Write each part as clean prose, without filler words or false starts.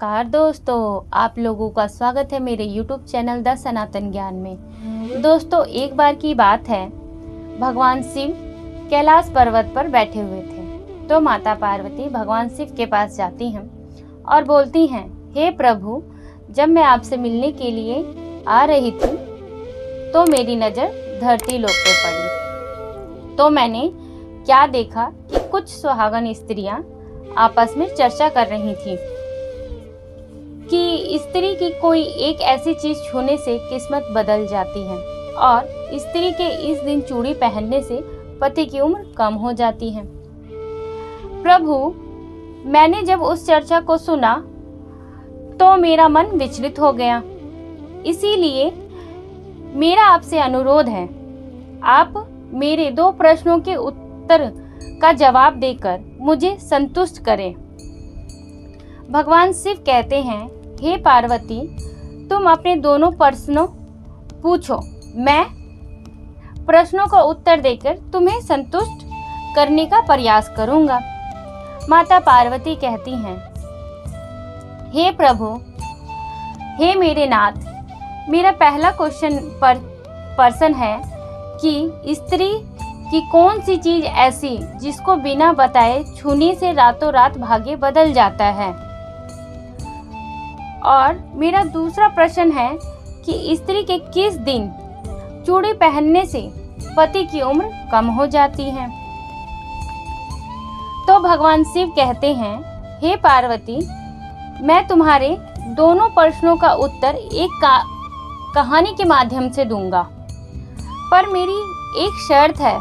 नमस्कार दोस्तों, आप लोगों का स्वागत है मेरे YouTube चैनल द सनातन ज्ञान में। दोस्तों, एक बार की बात है, भगवान शिव कैलाश पर्वत पर बैठे हुए थे तो माता पार्वती भगवान शिव के पास जाती हैं और बोलती हैं, हे प्रभु, जब मैं आपसे मिलने के लिए आ रही थी तो मेरी नज़र धरती लोक पे पड़ी। तो मैंने क्या देखा कि कुछ सुहागन स्त्रियां आपस में चर्चा कर रही थीं कि स्त्री की कोई एक ऐसी चीज छूने से किस्मत बदल जाती है और स्त्री के इस दिन चूड़ी पहनने से पति की उम्र कम हो जाती है। प्रभु, मैंने जब उस चर्चा को सुना तो मेरा मन विचलित हो गया। इसीलिए मेरा आपसे अनुरोध है, आप मेरे 2 प्रश्नों के उत्तर का जवाब देकर मुझे संतुष्ट करें। भगवान शिव कहते हैं, हे पार्वती, तुम अपने दोनों प्रश्नों पूछो, मैं प्रश्नों का उत्तर देकर तुम्हें संतुष्ट करने का प्रयास करूंगा। माता पार्वती कहती हैं, हे प्रभु, हे मेरे नाथ, मेरा पहला प्रश्न है कि स्त्री की कौन सी चीज ऐसी जिसको बिना बताए छूने से रातों रात भाग्य बदल जाता है। और मेरा दूसरा प्रश्न है कि स्त्री के किस दिन चूड़ी पहनने से पति की उम्र कम हो जाती है। तो भगवान शिव कहते हैं, हे पार्वती, मैं तुम्हारे दोनों प्रश्नों का उत्तर एक कहानी के माध्यम से दूंगा, पर मेरी एक शर्त है।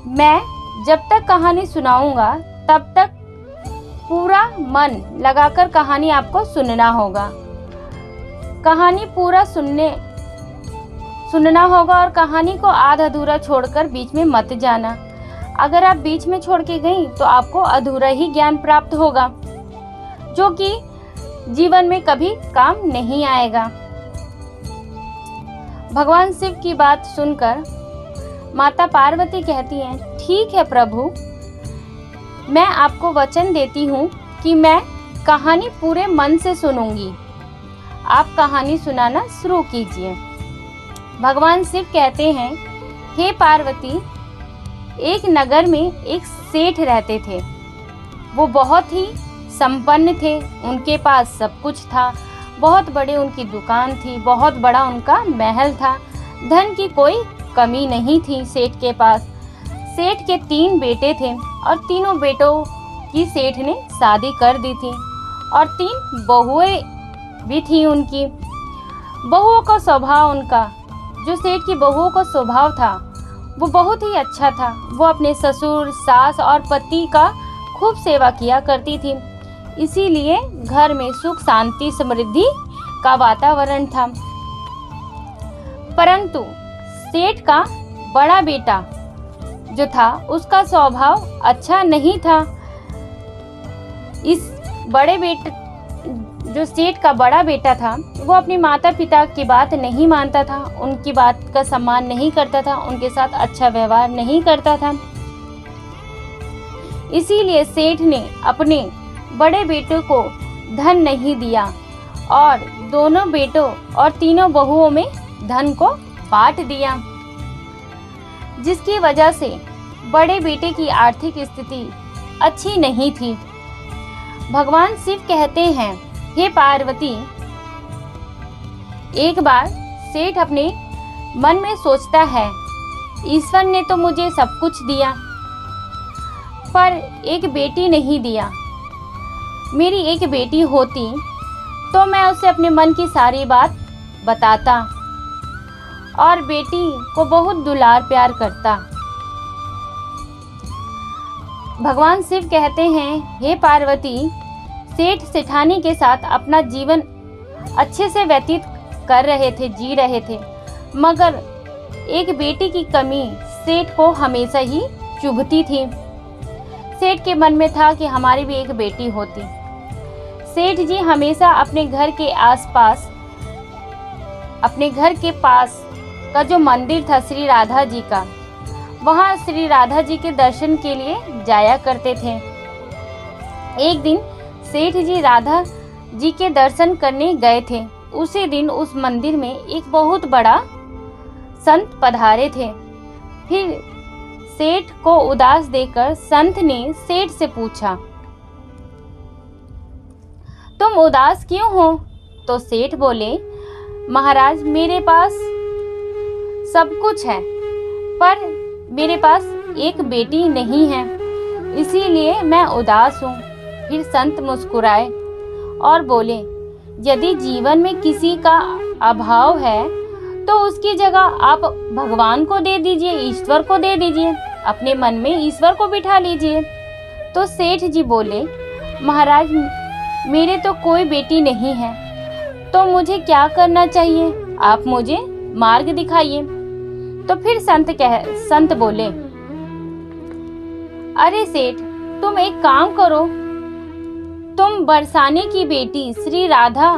मैं जब तक कहानी सुनाऊंगा तब तक पूरा मन लगाकर कहानी आपको सुनना होगा। कहानी पूरा सुनना होगा और कहानी को आधा अधूरा छोड़कर बीच में मत जाना। अगर आप बीच में छोड़ के गई तो आपको अधूरा ही ज्ञान प्राप्त होगा, जो कि जीवन में कभी काम नहीं आएगा। भगवान शिव की बात सुनकर माता पार्वती कहती हैं, ठीक है प्रभु, मैं आपको वचन देती हूँ कि मैं कहानी पूरे मन से सुनूंगी। आप कहानी सुनाना शुरू कीजिए। भगवान शिव कहते हैं, हे पार्वती, एक नगर में एक सेठ रहते थे। वो बहुत ही संपन्न थे, उनके पास सब कुछ था। बहुत बड़ी उनकी दुकान थी, बहुत बड़ा उनका महल था। धन की कोई कमी नहीं थी सेठ के पास। सेठ के 3 बेटे थे और तीनों बेटों की सेठ ने शादी कर दी थी और 3 बहुएं भी थी उनकी। बहुओं का स्वभाव, उनका जो सेठ की बहुओं का स्वभाव था वो बहुत ही अच्छा था। वो अपने ससुर, सास और पति का खूब सेवा किया करती थी। इसीलिए घर में सुख, शांति, समृद्धि का वातावरण था। परंतु सेठ का बड़ा बेटा जो था, उसका स्वभाव अच्छा नहीं था। इस बड़े बेटे, जो सेठ का बड़ा बेटा था, वो अपने माता पिता की बात नहीं मानता था, उनकी बात का सम्मान नहीं करता था, उनके साथ अच्छा व्यवहार नहीं करता था। इसीलिए सेठ ने अपने बड़े बेटे को धन नहीं दिया और दोनों बेटों और तीनों बहुओं में धन को बांट दिया, जिसकी वजह से बड़े बेटे की आर्थिक स्थिति अच्छी नहीं थी। भगवान शिव कहते हैं, हे पार्वती, एक बार सेठ अपने मन में सोचता है, ईश्वर ने तो मुझे सब कुछ दिया पर एक बेटी नहीं दिया। मेरी एक बेटी होती तो मैं उसे अपने मन की सारी बात बताता और बेटी को बहुत दुलार प्यार करता। भगवान शिव कहते हैं, हे पार्वती, सेठ सेठानी के साथ अपना जीवन अच्छे से व्यतीत कर रहे थे, जी रहे थे, मगर एक बेटी की कमी सेठ को हमेशा ही चुभती थी। सेठ के मन में था कि हमारी भी एक बेटी होती। सेठ जी हमेशा अपने घर के आसपास, अपने घर के पास का जो मंदिर था श्री राधा जी का, वहाँ श्री राधा जी के दर्शन के लिए जाया करते थे। एक दिन सेठ जी राधा जी के दर्शन करने गए थे। उसी दिन उस मंदिर में एक बहुत बड़ा संत पधारे थे। फिर सेठ को उदास देखकर संत ने सेठ से पूछा, तुम उदास क्यों हो? तो सेठ बोले, महाराज मेरे पास सब कुछ है, पर मेरे पास एक बेटी नहीं है, इसीलिए मैं उदास हूँ। फिर संत मुस्कुराए और बोले, यदि जीवन में किसी का अभाव है तो उसकी जगह आप भगवान को दे दीजिए, ईश्वर को दे दीजिए, अपने मन में ईश्वर को बिठा लीजिए। तो सेठ जी बोले, महाराज मेरे तो कोई बेटी नहीं है, तो मुझे क्या करना चाहिए? आप मुझे मार्ग दिखाइए। तो फिर संत बोले, अरे सेठ तुम एक काम करो, तुम बरसाने की बेटी श्री राधा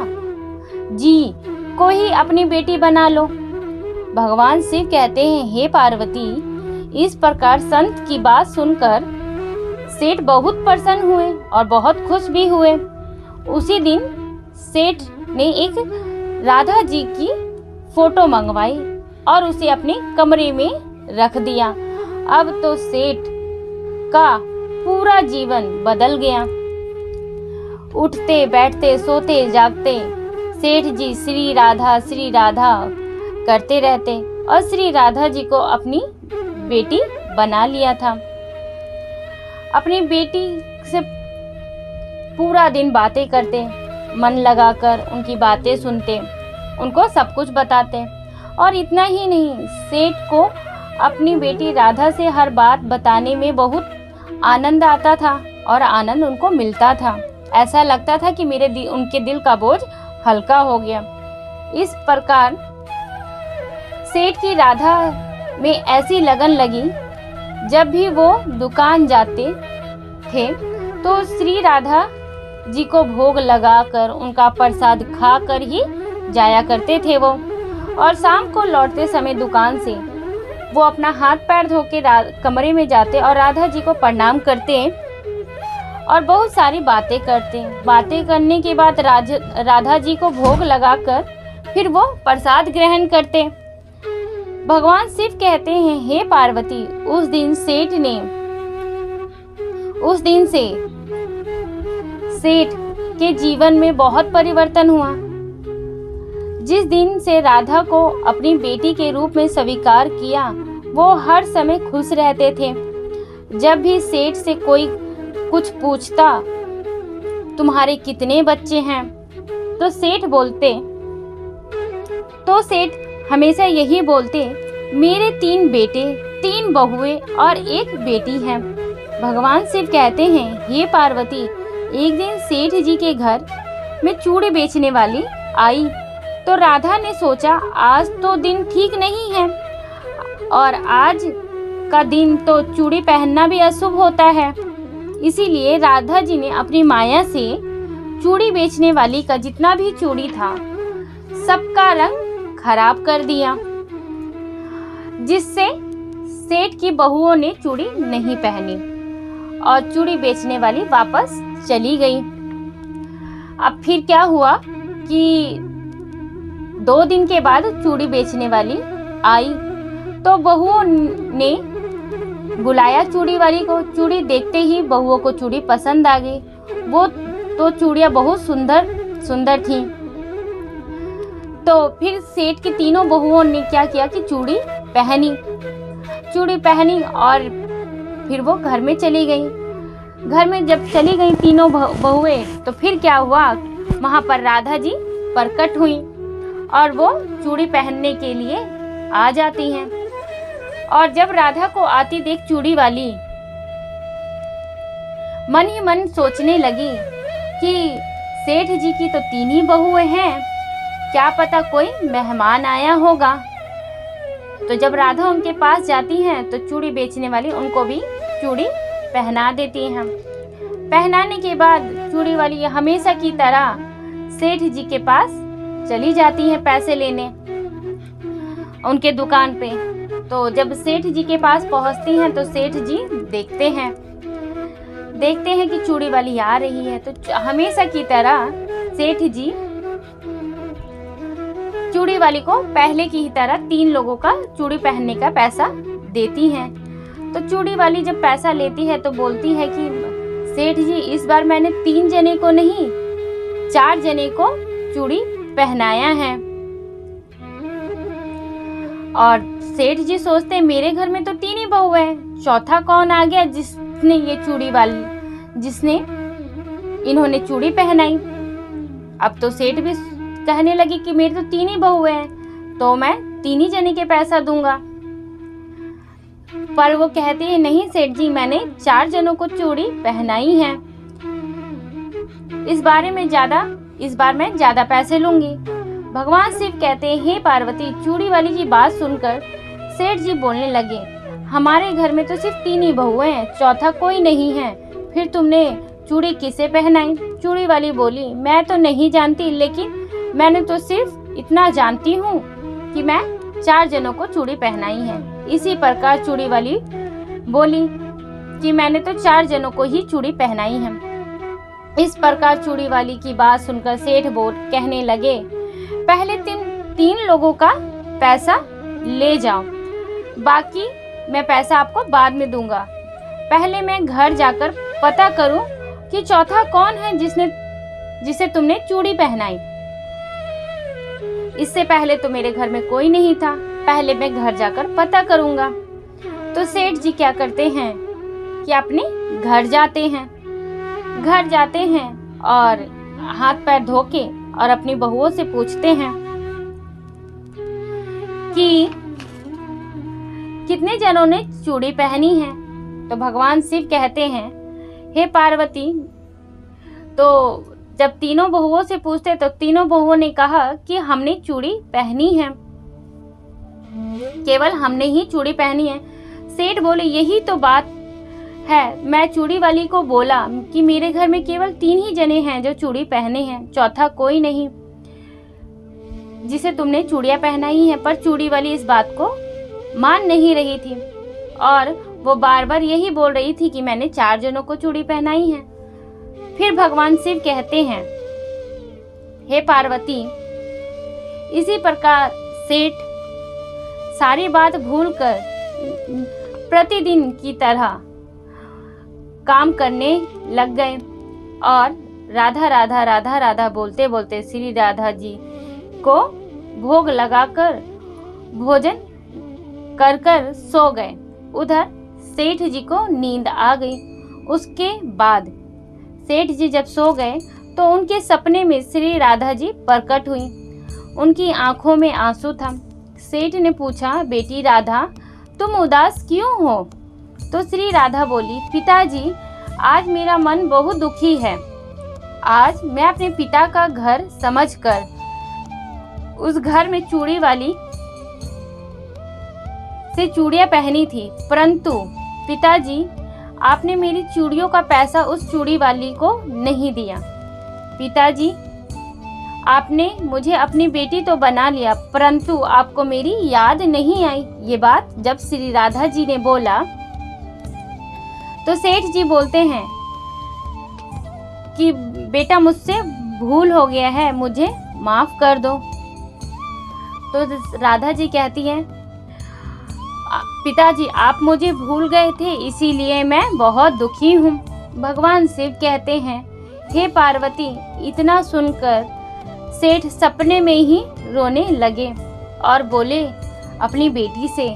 जी को ही अपनी बेटी बना लो। भगवान शिव कहते हैं, हे पार्वती। इस प्रकार संत की बात सुनकर सेठ बहुत प्रसन्न हुए और बहुत खुश भी हुए। उसी दिन सेठ ने एक राधा जी की फोटो मंगवाई और उसे अपने कमरे में रख दिया। अब तो सेठ का पूरा जीवन बदल गया। उठते बैठते सोते जागते सेठ जी श्री राधा करते रहते और श्री राधा जी को अपनी बेटी बना लिया था। अपनी बेटी से पूरा दिन बातें करते, मन लगाकर उनकी बातें सुनते, उनको सब कुछ बताते। और इतना ही नहीं, सेठ को अपनी बेटी राधा से हर बात बताने में बहुत आनंद आता था और आनंद उनको मिलता था। ऐसा लगता था कि उनके दिल का बोझ हल्का हो गया। इस प्रकार सेठ की राधा में ऐसी लगन लगी, जब भी वो दुकान जाते थे तो श्री राधा जी को भोग लगाकर उनका प्रसाद खाकर ही जाया करते थे वो। और शाम को लौटते समय दुकान से वो अपना हाथ पैर धो के कमरे में जाते और राधा जी को प्रणाम करते और बहुत सारी बातें करते। बातें करने के बाद राधा जी को भोग लगाकर फिर वो प्रसाद ग्रहण करते। भगवान शिव कहते हैं, हे पार्वती, उस दिन से सेठ के जीवन में बहुत परिवर्तन हुआ। जिस दिन से राधा को अपनी बेटी के रूप में स्वीकार किया, वो हर समय खुश रहते थे। जब भी सेठ से कोई कुछ पूछता, तुम्हारे कितने बच्चे हैं, तो सेठ हमेशा यही बोलते, मेरे 3 बेटे, 3 बहुएं और 1 बेटी है। भगवान शिव कहते हैं, हे पार्वती, एक दिन सेठ जी के घर में चूड़ी बेचने वाली आई तो राधा ने सोचा, आज तो दिन ठीक नहीं है और आज का दिन तो चूड़ी पहनना भी अशुभ होता है। इसीलिए राधा जी ने अपनी माया से चूड़ी बेचने वाली का जितना भी चूड़ी था सबका रंग खराब कर दिया, जिससे सेठ की बहुओं ने चूड़ी नहीं पहनी और चूड़ी बेचने वाली वापस चली गई। अब फिर क्या हुआ कि 2 दिन के बाद चूड़ी बेचने वाली आई तो बहुओं ने बुलाया चूड़ी वाली को। चूड़ी देखते ही बहुओं को चूड़ी पसंद आ गई। वो तो चूड़ियाँ बहुत सुंदर थीं। तो फिर सेठ की तीनों बहुओं ने क्या किया कि चूड़ी पहनी और फिर वो घर में चली गई। घर में जब चली गई तीनों बहुएं, तो फिर क्या हुआ, वहाँ पर राधा जी प्रकट हुई और वो चूड़ी पहनने के लिए आ जाती हैं। और जब राधा को आती देख चूड़ी वाली मन ही मन सोचने लगी कि सेठ जी की तो 3 ही बहुएं हैं, क्या पता कोई मेहमान आया होगा। तो जब राधा उनके पास जाती हैं तो चूड़ी बेचने वाली उनको भी चूड़ी पहना देती हैं। पहनाने के बाद चूड़ी वाली हमेशा की तरह सेठ जी के पास चली जाती हैं पैसे लेने उनके दुकान पे। तो जब सेठ जी के पास पहुंचती हैं तो सेठ जी देखते हैं कि चूड़ी वाली आ रही है। तो हमेशा की तरह सेठ जी चूड़ी वाली को पहले की ही तरह 3 लोगों का चूड़ी पहनने का पैसा देती हैं। तो चूड़ी वाली जब पैसा लेती है तो बोलती है कि सेठ जी, इस बार मैंने 3 जने को नहीं 4 जने को चूड़ी पहनाया है। और सेठ जी सोचते हैं मेरे घर में तो 3 ही बहू हैं, चौथा कौन आ गया जिसने इन्होंने चूड़ी पहनाई। अब तो सेठ भी कहने लगी कि मेरी तो 3 ही बहू हैं, तो मैं 3 ही जने के पैसा दूंगा। पर वो कहते हैं नहीं सेठ जी, मैंने 4 जनों को चूड़ी पहनाई है। इस बार मैं ज्यादा पैसे लूंगी। भगवान शिव कहते हैं हे पार्वती, चूड़ी वाली की बात सुनकर सेठ जी बोलने लगे, हमारे घर में तो सिर्फ 3 ही बहुएं हैं, चौथा कोई नहीं है, फिर तुमने चूड़ी किसे पहनाई? चूड़ी वाली बोली, मैं तो नहीं जानती, लेकिन मैंने तो सिर्फ इतना जानती हूँ कि मैं 4 जनों को चूड़ी पहनाई है। इसी प्रकार चूड़ी वाली बोली कि मैंने तो 4 जनों को ही चूड़ी पहनाई है। इस प्रकार चूड़ी वाली की बात सुनकर सेठ बोल कहने लगे, पहले 3 लोगों का पैसा ले जाओ, बाकी मैं पैसा आपको बाद में दूंगा। पहले मैं घर जाकर पता करूं कि चौथा कौन है जिसे तुमने चूड़ी पहनाई। इससे पहले तो मेरे घर में कोई नहीं था, पहले मैं घर जाकर पता करूंगा। तो सेठ जी क्या करते हैं कि अपने घर जाते हैं और हाथ पैर धो के और अपनी बहुओं से पूछते हैं कि कितने जनों ने चूड़ी पहनी है। तो भगवान शिव कहते हैं हे पार्वती, तो जब तीनों बहुओं से पूछते तो तीनों बहुओं ने कहा कि हमने चूड़ी पहनी है, केवल हमने ही चूड़ी पहनी है। सेठ बोले यही तो बात है, मैं चूड़ी वाली को बोला कि मेरे घर में केवल 3 ही जने हैं जो चूड़ी पहने हैं, चौथा कोई नहीं जिसे तुमने चूड़ियां पहनाई हैं। पर चूड़ी वाली इस बात को मान नहीं रही थी और वो बार बार यही बोल रही थी कि मैंने 4 जनों को चूड़ी पहनाई है। फिर भगवान शिव कहते हैं हे पार्वती, इसी प्रकार सेठ सारी बात भूलकर प्रतिदिन की तरह काम करने लग गए और राधा राधा राधा राधा बोलते बोलते श्री राधा जी को भोग लगाकर भोजन कर कर सो गए। उधर सेठ जी को नींद आ गई। उसके बाद सेठ जी जब सो गए तो उनके सपने में श्री राधा जी प्रकट हुई। उनकी आंखों में आंसू था। सेठ ने पूछा, बेटी राधा, तुम उदास क्यों हो? तो श्री राधा बोली, पिताजी, आज मेरा मन बहुत दुखी है। आज मैं अपने पिता का घर समझकर उस घर में चूड़ी वाली से चूड़ियां पहनी थी, परंतु पिताजी आपने मेरी चूड़ियों का पैसा उस चूड़ी वाली को नहीं दिया। पिताजी, आपने मुझे अपनी बेटी तो बना लिया, परंतु आपको मेरी याद नहीं आई। ये बात जब श्री राधा जी ने बोला तो सेठ जी बोलते हैं कि बेटा मुझसे भूल हो गया है, मुझे माफ कर दो। तो राधा जी कहती हैं, पिताजी आप मुझे भूल गए थे, इसीलिए मैं बहुत दुखी हूँ। भगवान शिव कहते हैं, हे पार्वती, इतना सुनकर सेठ सपने में ही रोने लगे और बोले अपनी बेटी से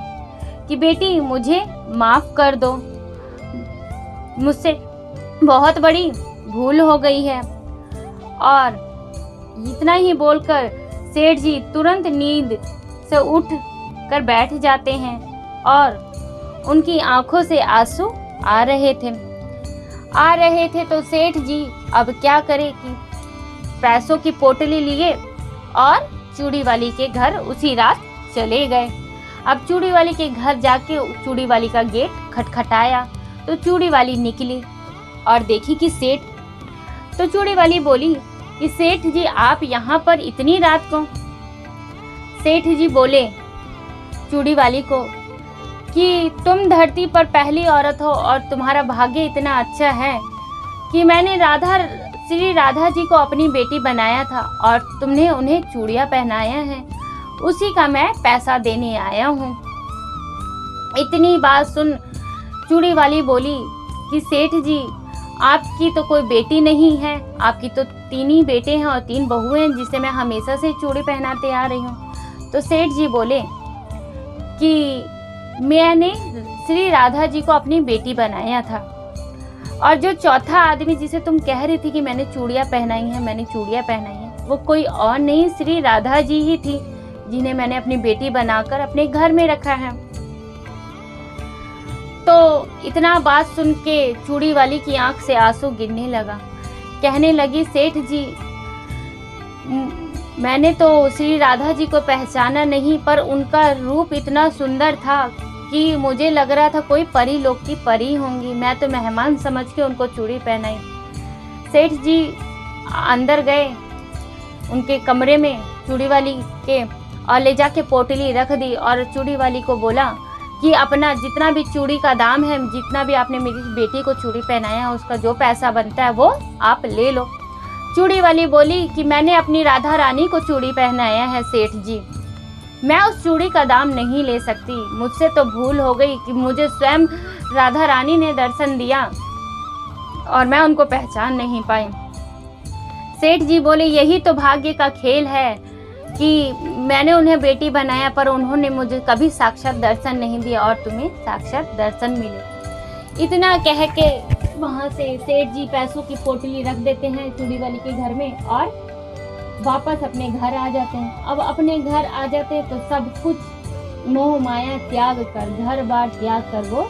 कि बेटी मुझे माफ कर दो, मुझसे बहुत बड़ी भूल हो गई है। और इतना ही बोलकर सेठ जी तुरंत नींद से उठ कर बैठ जाते हैं और उनकी आंखों से आंसू आ रहे थे। तो सेठ जी अब क्या करे कि पैसों की पोटली लिए और चूड़ी वाली के घर उसी रात चले गए। अब चूड़ी वाली के घर जाके चूड़ी वाली का गेट खटखटाया तो चूड़ी वाली निकली और देखी कि सेठ। तो चूड़ी वाली बोली कि सेठ जी आप यहाँ पर इतनी रात को? सेठ जी बोले चूड़ी वाली को कि तुम धरती पर पहली औरत हो और तुम्हारा भाग्य इतना अच्छा है कि मैंने श्री राधा जी को अपनी बेटी बनाया था और तुमने उन्हें चूड़ियां पहनाया है, उसी का मैं पैसा देने आया हूँ। इतनी बात सुन चूड़ी वाली बोली कि सेठ जी, आपकी तो कोई बेटी नहीं है, आपकी तो 3 ही बेटे हैं और 3 बहू हैं जिसे मैं हमेशा से चूड़ी पहनाते आ रही हूँ। तो सेठ जी बोले कि मैंने श्री राधा जी को अपनी बेटी बनाया था, और जो चौथा आदमी जिसे तुम कह रही थी कि मैंने चूड़ियाँ पहनाई हैं, वो कोई और नहीं, श्री राधा जी ही थी, जिन्हें मैंने अपनी बेटी बनाकर अपने घर में रखा है। तो इतना बात सुन के चूड़ी वाली की आंख से आंसू गिरने लगा। कहने लगी, सेठ जी, मैंने तो श्री राधा जी को पहचाना नहीं, पर उनका रूप इतना सुंदर था कि मुझे लग रहा था कोई परी लोक की परी होंगी। मैं तो मेहमान समझ के उनको चूड़ी पहनाई। सेठ जी अंदर गए उनके कमरे में चूड़ी वाली के, और ले जाके पोटली रख दी और चूड़ी वाली को बोला कि अपना जितना भी चूड़ी का दाम है, जितना भी आपने मेरी बेटी को चूड़ी पहनाया है, उसका जो पैसा बनता है वो आप ले लो। चूड़ी वाली बोली कि मैंने अपनी राधा रानी को चूड़ी पहनाया है सेठ जी, मैं उस चूड़ी का दाम नहीं ले सकती। मुझसे तो भूल हो गई कि मुझे स्वयं राधा रानी ने दर्शन दिया और मैं उनको पहचान नहीं पाई। सेठ जी बोले, यही तो भाग्य का खेल है कि मैंने उन्हें बेटी बनाया, पर उन्होंने मुझे कभी साक्षात दर्शन नहीं दिया और तुम्हें साक्षात दर्शन मिले। इतना कह के वहाँ से सेठ जी पैसों की पोटली रख देते हैं चूड़ी वाली के घर में और वापस अपने घर आ जाते हैं। अब अपने घर आ जाते हैं तो सब कुछ मोह माया त्याग कर, घर बार त्याग कर वो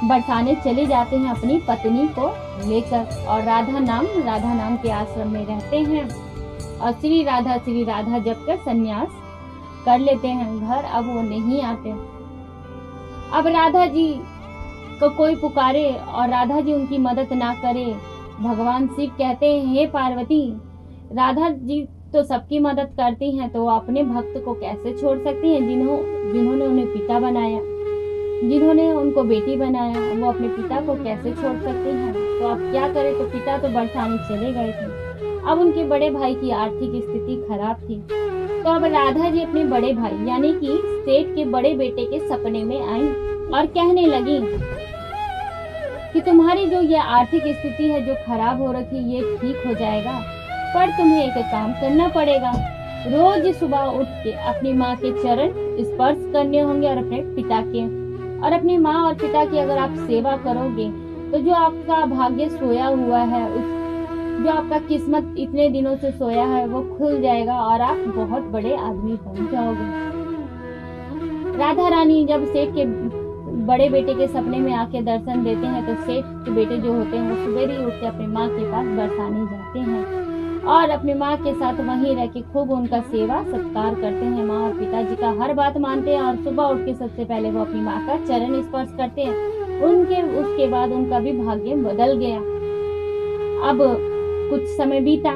बरसाने चले जाते हैं अपनी पत्नी को लेकर, और राधा नाम के आश्रम में रहते हैं और श्री राधा जप कर संन्यास कर लेते हैं। घर अब वो नहीं आते। अब राधा जी को कोई पुकारे और राधा जी उनकी मदद ना करे। भगवान शिव कहते हैं, हे पार्वती, राधा जी तो सबकी मदद करती हैं, तो वो अपने भक्त को कैसे छोड़ सकती हैं, जिन्होंने उन्हें पिता बनाया, जिन्होंने उनको बेटी बनाया, वो अपने पिता को कैसे छोड़ सकती हैं। तो अब क्या करें, तो पिता तो बरसाने चले गए थे। अब उनके बड़े भाई की आर्थिक स्थिति खराब थी, तो अब राधा जी अपने बड़े भाई यानी कि सेठ के बड़े बेटे के सपने में आई और कहने लगी कि तुम्हारी जो ये आर्थिक स्थिति है जो खराब हो रखी, ये ठीक हो जाएगा, पर तुम्हें एक काम करना पड़ेगा। रोज सुबह उठ के अपनी माँ के चरण स्पर्श करने होंगे और अपने पिता के, और अपनी माँ और पिता की अगर आप सेवा करोगे तो जो आपका भाग्य सोया हुआ है, जो आपका किस्मत इतने दिनों से सोया है, वो खुल जाएगा और आप बहुत बड़े आदमी बन जाओगे। राधा रानी जब सेठ के बड़े बेटे के सपने में आके दर्शन देते हैं, तो सेठ के बेटे जो होते हैं वो सवेरे ही उठ के अपनी माँ के पास बरसाने जाते हैं और अपनी माँ के साथ वहीं रह के खूब उनका सेवा सत्कार करते हैं। माँ और पिताजी का हर बात मानते हैं और सुबह उठ के सबसे पहले वो अपनी माँ का चरण स्पर्श करते हैं। उसके बाद उनका भी भाग्य बदल गया। अब कुछ समय बीता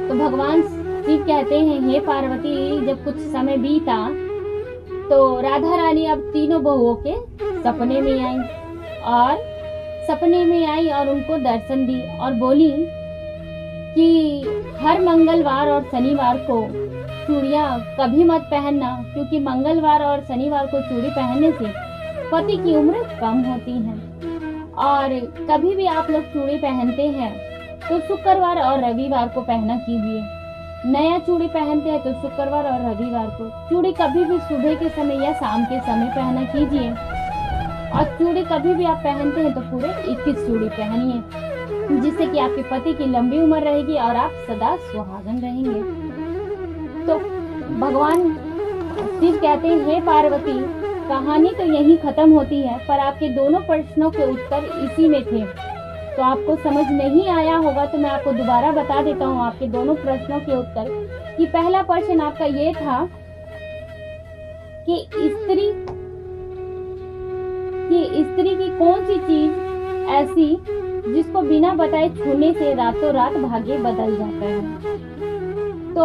तो भगवान शिव कहते हैं, हे पार्वती, जब कुछ समय बीता तो राधा रानी अब तीनों बहुओं के सपने में आई और उनको दर्शन दी और बोली कि हर मंगलवार और शनिवार को चूड़ियाँ कभी मत पहनना, क्योंकि मंगलवार और शनिवार को चूड़ी पहनने से पति की उम्र कम होती है। और कभी भी आप लोग चूड़ी पहनते हैं तो शुक्रवार और रविवार को पहना कीजिए। नया चूड़ी पहनते हैं तो शुक्रवार और रविवार को। चूड़ी कभी भी सुबह के समय या शाम के समय पहना कीजिए। और चूड़ी कभी भी आप पहनते हैं तो पूरे 21 चूड़ी पहनिए, जिससे कि आपके पति की लंबी उम्र रहेगी और आप सदा सुहागन रहेंगे। तो भगवान शिव कहते हैं, हे पार्वती, कहानी तो यहीं खत्म होती है, पर आपके दोनों प्रश्नों के उत्तर इसी में थे। तो आपको समझ नहीं आया होगा तो मैं आपको दोबारा बता देता हूँ आपके दोनों प्रश्नों के उत्तर। कि पहला प्रश्न आपका ये था कि स्त्री की कौन सी चीज ऐसी जिसको बिना बताए छूने से रातों रात भाग्य बदल जाता है। तो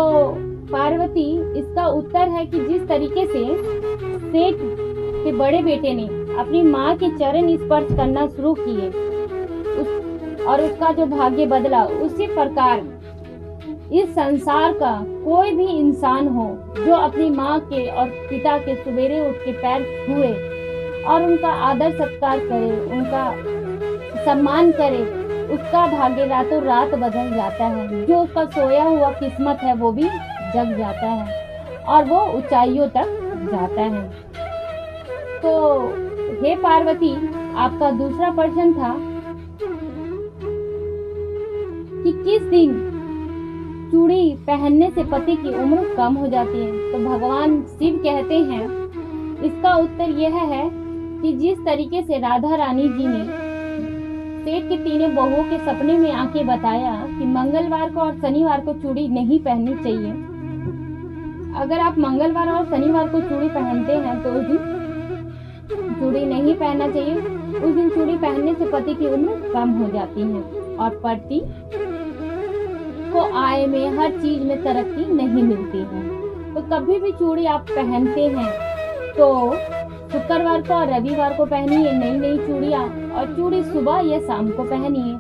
पार्वती, इसका उत्तर है कि जिस तरीके से सेठ के बड़े बेटे ने अपनी माँ के चरण स्पर्श करना शुरू किए और उसका जो भाग्य बदला, उसी प्रकार इस संसार का कोई भी इंसान हो जो अपनी माँ के और पिता के सवेरे उठ के पैर छुए और उनका आदर सत्कार करे, उनका सम्मान करे, उसका भाग्य रातों रात बदल जाता है। जो उसका सोया हुआ किस्मत है वो भी जग जाता है और वो ऊंचाइयों तक जाता है। तो हे पार्वती, आपका दूसरा प्रश्न था कि किस दिन चूड़ी पहनने से पति की उम्र कम हो जाती है। तो भगवान शिव कहते हैं, इसका उत्तर यह है कि जिस तरीके से राधा रानी जी ने सेठ की तीनों बहुओं के सपने में आके बताया कि मंगलवार को और शनिवार को चूड़ी नहीं पहननी चाहिए। अगर आप मंगलवार और शनिवार को चूड़ी पहनते हैं तो उस दिन चूड़ी नहीं पहनना चाहिए। उस दिन चूड़ी पहनने से पति की उम्र कम हो जाती है और पति को आय में, हर चीज में तरक्की नहीं मिलती है। तो कभी भी चूड़ी आप पहनते हैं तो शुक्रवार को और रविवार को पहनिए नई चूड़ियाँ, और चूड़ी सुबह या शाम को पहनिए।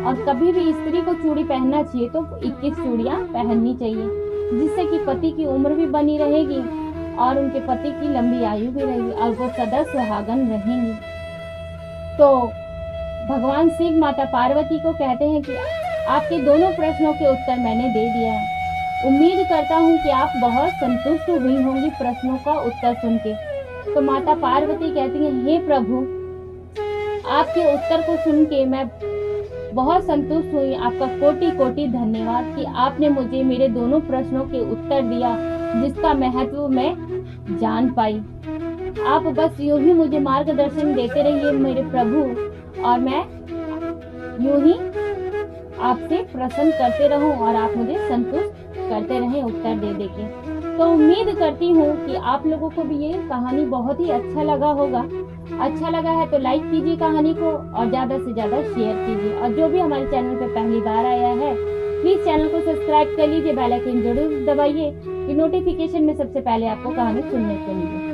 और कभी भी स्त्री को चूड़ी पहनना चाहिए तो 21 चूड़ियाँ पहननी चाहिए, जिससे कि पति की उम्र भी बनी रहेगी और उनके पति की लंबी आयु भी रहेगी और वो सदा सुहागन रहेंगी। तो भगवान शिव माता पार्वती को कहते हैं कि आपके दोनों प्रश्नों के उत्तर मैंने दे दिया है। उम्मीद करता हूँ कि आप बहुत संतुष्ट हुई होंगी प्रश्नों का उत्तर सुन के। तो माता पार्वती कहती हैं, हे प्रभु, आपके उत्तर को सुन के मैं बहुत संतुष्ट हुई। आपका कोटि कोटि धन्यवाद कि आपने मुझे मेरे दोनों प्रश्नों के उत्तर दिया, जिसका महत्व मैं जान पाई। आप बस यूं ही मुझे मार्गदर्शन देते रहिए मेरे प्रभु, और मैं यूं ही आपसे प्रसन्न करते रहूं और आप मुझे संतुष्ट करते रहें उत्तर दे के। तो उम्मीद करती हूँ कि आप लोगों को भी ये कहानी बहुत ही अच्छा लगा होगा। अच्छा लगा है तो लाइक कीजिए कहानी को और ज़्यादा से ज़्यादा शेयर कीजिए। और जो भी हमारे चैनल पर पहली बार आया है प्लीज़ चैनल को सब्सक्राइब कर लीजिए, बेल आइकन जरूर दबाइए कि नोटिफिकेशन में सबसे पहले आपको कहानी सुनने को मिले।